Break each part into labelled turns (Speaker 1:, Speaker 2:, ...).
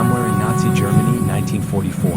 Speaker 1: somewhere in Nazi Germany, 1944.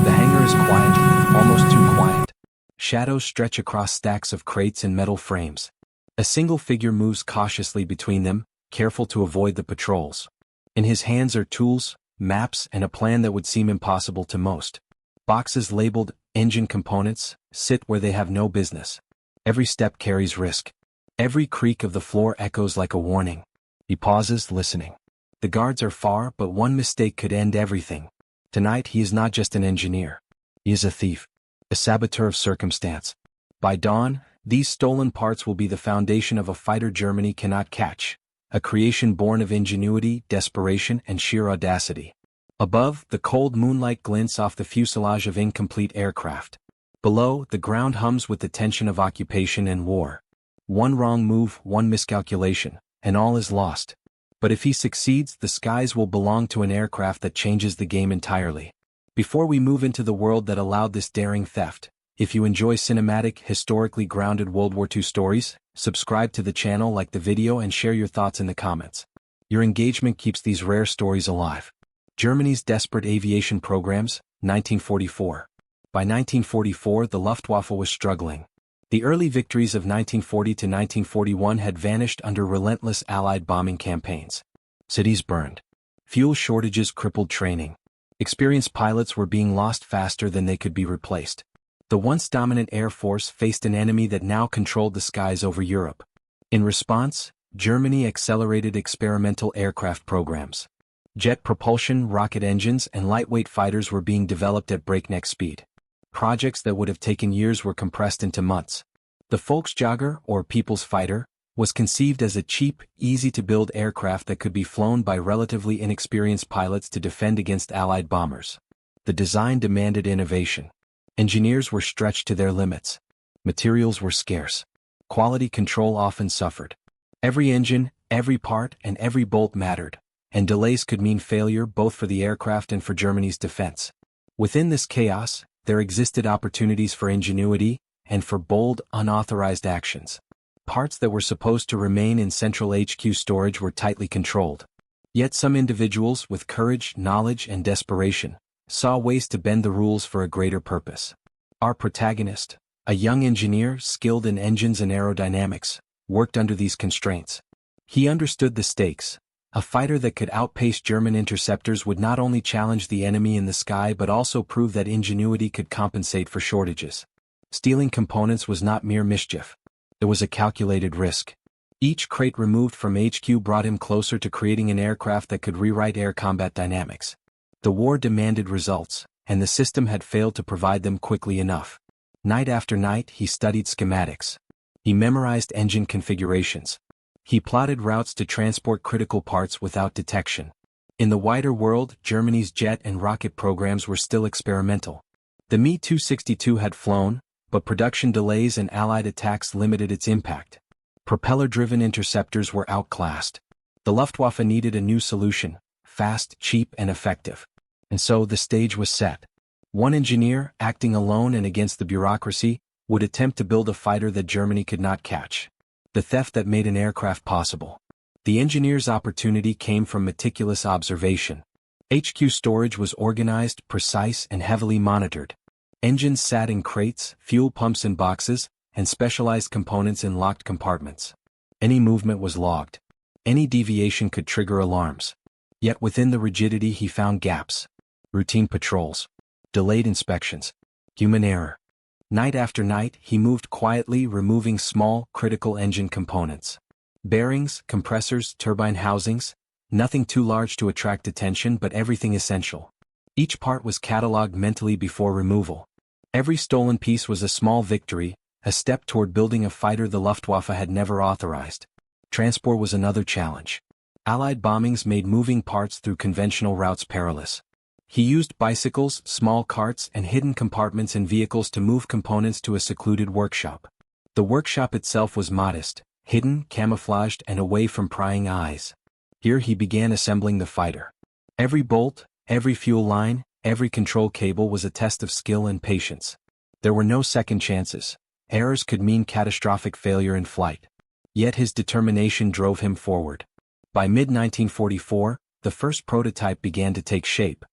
Speaker 1: The hangar is quiet, almost too quiet. Shadows stretch across stacks of crates and metal frames. A single figure moves cautiously between them, careful to avoid the patrols. In his hands are tools, maps, and a plan that would seem impossible to most. Boxes labeled engine components sit where they have no business. Every step carries risk. Every creak of the floor echoes like a warning. He pauses, listening. The guards are far, but one mistake could end everything. Tonight he is not just an engineer. He is a thief. A saboteur of circumstance. By dawn, these stolen parts will be the foundation of a fighter Germany cannot catch. A creation born of ingenuity, desperation, and sheer audacity. Above, the cold moonlight glints off the fuselage of incomplete aircraft. Below, the ground hums with the tension of occupation and war. One wrong move, one miscalculation, and all is lost. But if he succeeds, the skies will belong to an aircraft that changes the game entirely. Before we move into the world that allowed this daring theft, if you enjoy cinematic, historically grounded World War II stories, subscribe to the channel, like the video, and share your thoughts in the comments. Your engagement keeps these rare stories alive. Germany's desperate aviation programs, 1944. By 1944, the Luftwaffe was struggling. The early victories of 1940 to 1941 had vanished under relentless Allied bombing campaigns. Cities burned. Fuel shortages crippled training. Experienced pilots were being lost faster than they could be replaced. The once dominant Air Force faced an enemy that now controlled the skies over Europe. In response, Germany accelerated experimental aircraft programs. Jet propulsion, rocket engines, and lightweight fighters were being developed at breakneck speed. Projects that would have taken years were compressed into months. The Volksjäger, or People's Fighter, was conceived as a cheap, easy-to-build aircraft that could be flown by relatively inexperienced pilots to defend against Allied bombers. The design demanded innovation. Engineers were stretched to their limits. Materials were scarce. Quality control often suffered. Every engine, every part, and every bolt mattered, and delays could mean failure both for the aircraft and for Germany's defense. Within this chaos, there existed opportunities for ingenuity and for bold, unauthorized actions. Parts that were supposed to remain in central HQ storage were tightly controlled. Yet some individuals with courage, knowledge, and desperation saw ways to bend the rules for a greater purpose. Our protagonist, a young engineer skilled in engines and aerodynamics, worked under these constraints. He understood the stakes. A fighter that could outpace German interceptors would not only challenge the enemy in the sky but also prove that ingenuity could compensate for shortages. Stealing components was not mere mischief. It was a calculated risk. Each crate removed from HQ brought him closer to creating an aircraft that could rewrite air combat dynamics. The war demanded results, and the system had failed to provide them quickly enough. Night after night, he studied schematics. He memorized engine configurations. He plotted routes to transport critical parts without detection. In the wider world, Germany's jet and rocket programs were still experimental. The Me-262 had flown, but production delays and Allied attacks limited its impact. Propeller-driven interceptors were outclassed. The Luftwaffe needed a new solution, fast, cheap, and effective. And so the stage was set. One engineer, acting alone and against the bureaucracy, would attempt to build a fighter that Germany could not catch. The theft that made an aircraft possible. The engineer's opportunity came from meticulous observation. HQ storage was organized, precise, and heavily monitored. Engines sat in crates, fuel pumps in boxes, and specialized components in locked compartments. Any movement was logged. Any deviation could trigger alarms. Yet within the rigidity he found gaps. Routine patrols. Delayed inspections. Human error. Night after night, he moved quietly, removing small, critical engine components. Bearings, compressors, turbine housings. Nothing too large to attract attention, but everything essential. Each part was catalogued mentally before removal. Every stolen piece was a small victory, a step toward building a fighter the Luftwaffe had never authorized. Transport was another challenge. Allied bombings made moving parts through conventional routes perilous. He used bicycles, small carts, and hidden compartments in vehicles to move components to a secluded workshop. The workshop itself was modest, hidden, camouflaged, and away from prying eyes. Here he began assembling the fighter. Every bolt, every fuel line, every control cable was a test of skill and patience. There were no second chances. Errors could mean catastrophic failure in flight. Yet his determination drove him forward. By mid-1944, the first prototype began to take shape.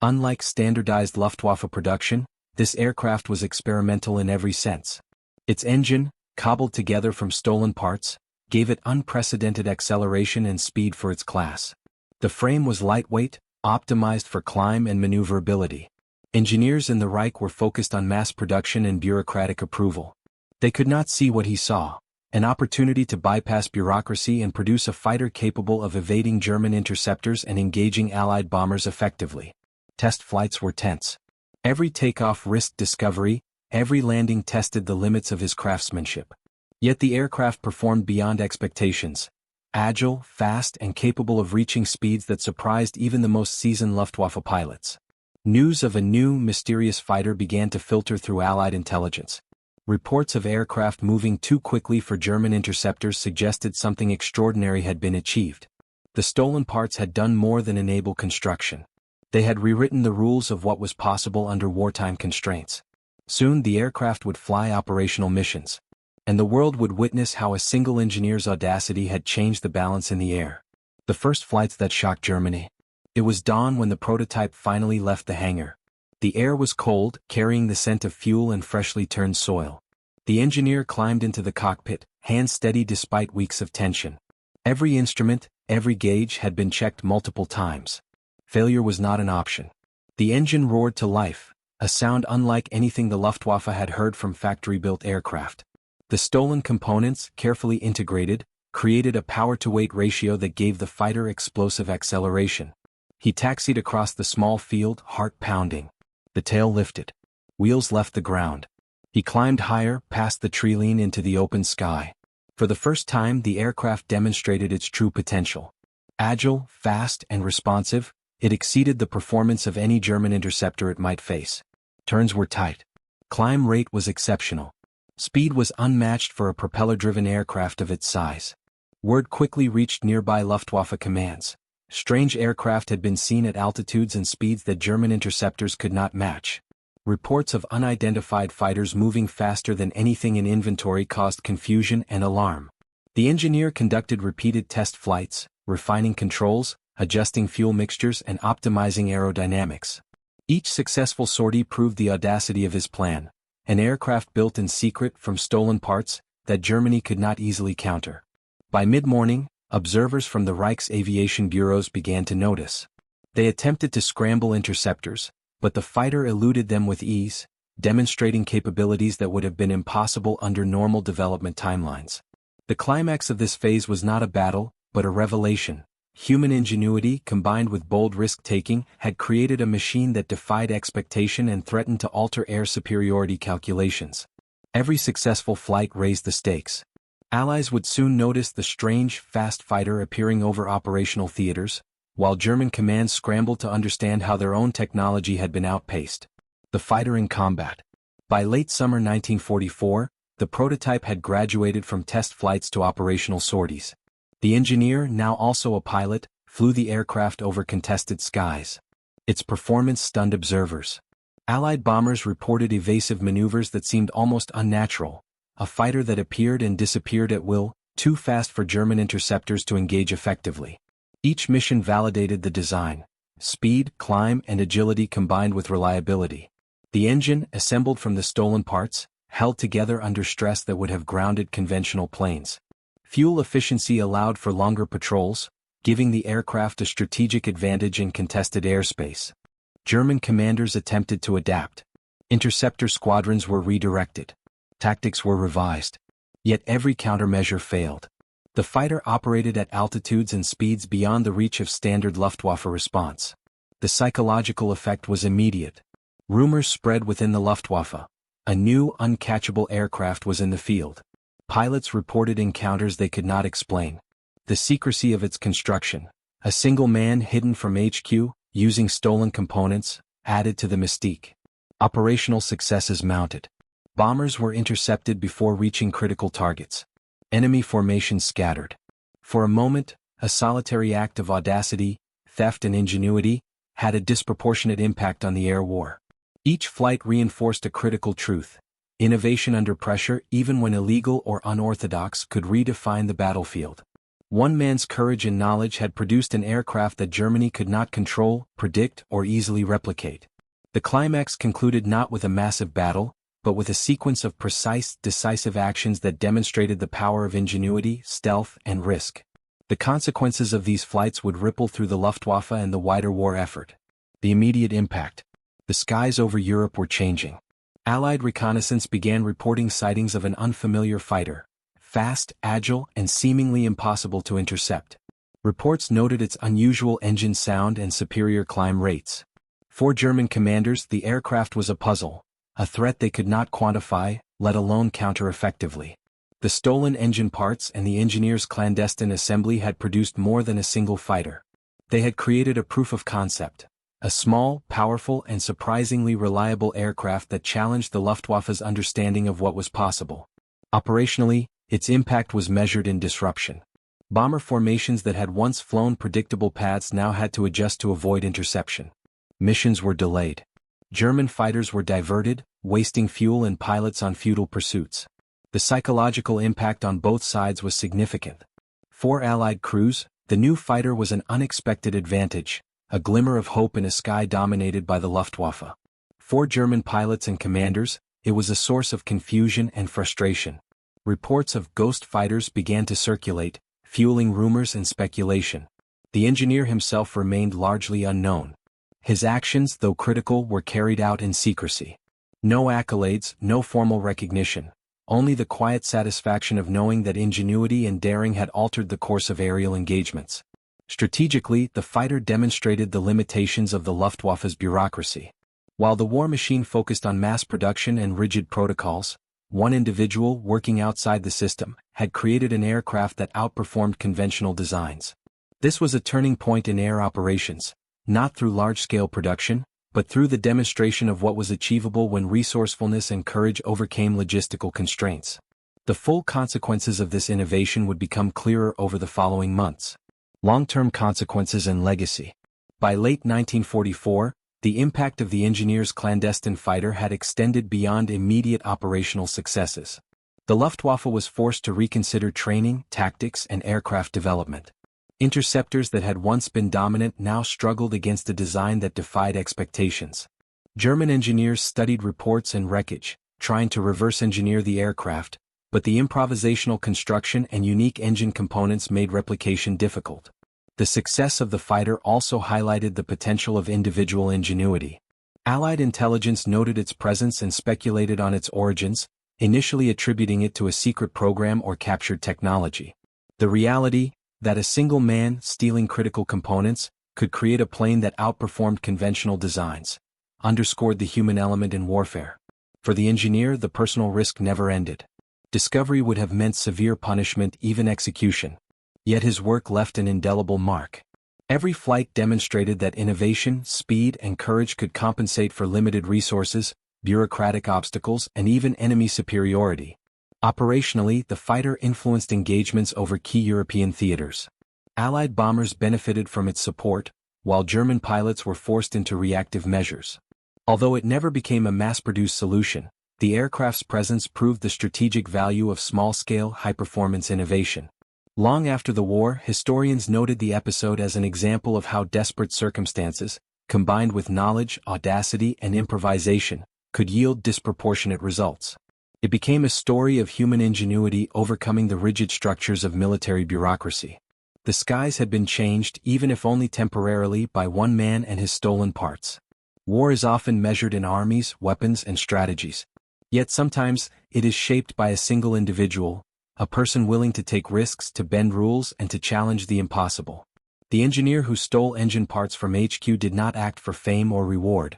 Speaker 1: Unlike standardized Luftwaffe production, this aircraft was experimental in every sense. Its engine, cobbled together from stolen parts, gave it unprecedented acceleration and speed for its class. The frame was lightweight, optimized for climb and maneuverability. Engineers in the Reich were focused on mass production and bureaucratic approval. They could not see what he saw: an opportunity to bypass bureaucracy and produce a fighter capable of evading German interceptors and engaging Allied bombers effectively. Test flights were tense. Every takeoff risked discovery, every landing tested the limits of his craftsmanship. Yet the aircraft performed beyond expectations. Agile, fast, and capable of reaching speeds that surprised even the most seasoned Luftwaffe pilots. News of a new, mysterious fighter began to filter through Allied intelligence. Reports of aircraft moving too quickly for German interceptors suggested something extraordinary had been achieved. The stolen parts had done more than enable construction. They had rewritten the rules of what was possible under wartime constraints. Soon the aircraft would fly operational missions, and the world would witness how a single engineer's audacity had changed the balance in the air. The first flights that shocked Germany. It was dawn when the prototype finally left the hangar. The air was cold, carrying the scent of fuel and freshly turned soil. The engineer climbed into the cockpit, hands steady despite weeks of tension. Every instrument, every gauge had been checked multiple times. Failure was not an option. The engine roared to life, a sound unlike anything the Luftwaffe had heard from factory-built aircraft. The stolen components, carefully integrated, created a power-to-weight ratio that gave the fighter explosive acceleration. He taxied across the small field, heart pounding. The tail lifted. Wheels left the ground. He climbed higher, past the tree line into the open sky. For the first time, the aircraft demonstrated its true potential. Agile, fast, and responsive, it exceeded the performance of any German interceptor it might face. Turns were tight. Climb rate was exceptional. Speed was unmatched for a propeller-driven aircraft of its size. Word quickly reached nearby Luftwaffe commands. Strange aircraft had been seen at altitudes and speeds that German interceptors could not match. Reports of unidentified fighters moving faster than anything in inventory caused confusion and alarm. The engineer conducted repeated test flights, refining controls, adjusting fuel mixtures, and optimizing aerodynamics. Each successful sortie proved the audacity of his plan, an aircraft built in secret from stolen parts that Germany could not easily counter. By mid-morning, observers from the Reich's aviation bureaus began to notice. They attempted to scramble interceptors, but the fighter eluded them with ease, demonstrating capabilities that would have been impossible under normal development timelines. The climax of this phase was not a battle, but a revelation. Human ingenuity combined with bold risk-taking had created a machine that defied expectation and threatened to alter air superiority calculations. Every successful flight raised the stakes. Allies would soon notice the strange, fast fighter appearing over operational theaters, while German commands scrambled to understand how their own technology had been outpaced. The fighter in combat. By late summer 1944, the prototype had graduated from test flights to operational sorties. The engineer, now also a pilot, flew the aircraft over contested skies. Its performance stunned observers. Allied bombers reported evasive maneuvers that seemed almost unnatural. A fighter that appeared and disappeared at will, too fast for German interceptors to engage effectively. Each mission validated the design. Speed, climb, and agility combined with reliability. The engine, assembled from the stolen parts, held together under stress that would have grounded conventional planes. Fuel efficiency allowed for longer patrols, giving the aircraft a strategic advantage in contested airspace. German commanders attempted to adapt. Interceptor squadrons were redirected. Tactics were revised. Yet every countermeasure failed. The fighter operated at altitudes and speeds beyond the reach of standard Luftwaffe response. The psychological effect was immediate. Rumors spread within the Luftwaffe. A new, uncatchable aircraft was in the field. Pilots reported encounters they could not explain. The secrecy of its construction, a single man hidden from HQ, using stolen components, added to the mystique. Operational successes mounted. Bombers were intercepted before reaching critical targets. Enemy formations scattered. For a moment, a solitary act of audacity, theft and ingenuity, had a disproportionate impact on the air war. Each flight reinforced a critical truth. Innovation under pressure, even when illegal or unorthodox, could redefine the battlefield. One man's courage and knowledge had produced an aircraft that Germany could not control, predict, or easily replicate. The climax concluded not with a massive battle, but with a sequence of precise, decisive actions that demonstrated the power of ingenuity, stealth, and risk. The consequences of these flights would ripple through the Luftwaffe and the wider war effort. The immediate impact. The skies over Europe were changing. Allied reconnaissance began reporting sightings of an unfamiliar fighter, fast, agile, and seemingly impossible to intercept. Reports noted its unusual engine sound and superior climb rates. For German commanders, the aircraft was a puzzle, a threat they could not quantify, let alone counter effectively. The stolen engine parts and the engineers' clandestine assembly had produced more than a single fighter. They had created a proof of concept, a small, powerful, and surprisingly reliable aircraft that challenged the Luftwaffe's understanding of what was possible. Operationally, its impact was measured in disruption. Bomber formations that had once flown predictable paths now had to adjust to avoid interception. Missions were delayed. German fighters were diverted, wasting fuel and pilots on futile pursuits. The psychological impact on both sides was significant. For Allied crews, the new fighter was an unexpected advantage, a glimmer of hope in a sky dominated by the Luftwaffe. For German pilots and commanders, it was a source of confusion and frustration. Reports of ghost fighters began to circulate, fueling rumors and speculation. The engineer himself remained largely unknown. His actions, though critical, were carried out in secrecy. No accolades, no formal recognition. Only the quiet satisfaction of knowing that ingenuity and daring had altered the course of aerial engagements. Strategically, the fighter demonstrated the limitations of the Luftwaffe's bureaucracy. While the war machine focused on mass production and rigid protocols, one individual working outside the system had created an aircraft that outperformed conventional designs. This was a turning point in air operations, not through large-scale production, but through the demonstration of what was achievable when resourcefulness and courage overcame logistical constraints. The full consequences of this innovation would become clearer over the following months. Long-term consequences and legacy. By late 1944, the impact of the engineer's clandestine fighter had extended beyond immediate operational successes. The Luftwaffe was forced to reconsider training, tactics, and aircraft development. Interceptors that had once been dominant now struggled against a design that defied expectations. German engineers studied reports and wreckage, trying to reverse engineer the aircraft, but the improvisational construction and unique engine components made replication difficult. The success of the fighter also highlighted the potential of individual ingenuity. Allied intelligence noted its presence and speculated on its origins, initially attributing it to a secret program or captured technology. The reality, that a single man, stealing critical components, could create a plane that outperformed conventional designs, underscored the human element in warfare. For the engineer, the personal risk never ended. Discovery would have meant severe punishment, even execution. Yet his work left an indelible mark. Every flight demonstrated that innovation, speed, and courage could compensate for limited resources, bureaucratic obstacles, and even enemy superiority. Operationally, the fighter influenced engagements over key European theaters. Allied bombers benefited from its support, while German pilots were forced into reactive measures. Although it never became a mass-produced solution, the aircraft's presence proved the strategic value of small-scale, high-performance innovation. Long after the war, historians noted the episode as an example of how desperate circumstances, combined with knowledge, audacity, and improvisation, could yield disproportionate results. It became a story of human ingenuity overcoming the rigid structures of military bureaucracy. The skies had been changed, even if only temporarily, by one man and his stolen parts. War is often measured in armies, weapons, and strategies. Yet sometimes, it is shaped by a single individual, a person willing to take risks, to bend rules, and to challenge the impossible. The engineer who stole engine parts from HQ did not act for fame or reward.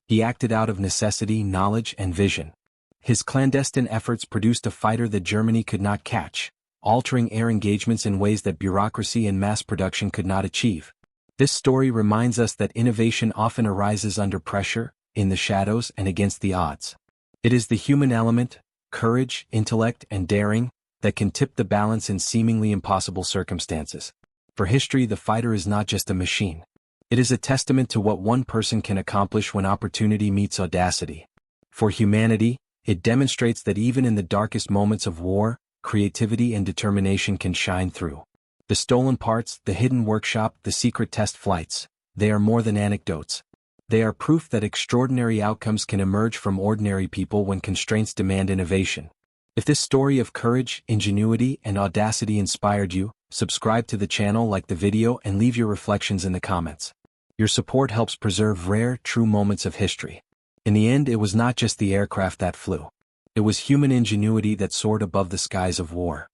Speaker 1: He acted out of necessity, knowledge, and vision. His clandestine efforts produced a fighter that Germany could not catch, altering air engagements in ways that bureaucracy and mass production could not achieve. This story reminds us that innovation often arises under pressure, in the shadows, and against the odds. It is the human element, courage, intellect, and daring, that can tip the balance in seemingly impossible circumstances. For history, the fighter is not just a machine. It is a testament to what one person can accomplish when opportunity meets audacity. For humanity, it demonstrates that even in the darkest moments of war, creativity and determination can shine through. The stolen parts, the hidden workshop, the secret test flights, they are more than anecdotes. They are proof that extraordinary outcomes can emerge from ordinary people when constraints demand innovation. If this story of courage, ingenuity, and audacity inspired you, subscribe to the channel, like the video, and leave your reflections in the comments. Your support helps preserve rare, true moments of history. In the end, it was not just the aircraft that flew. It was human ingenuity that soared above the skies of war.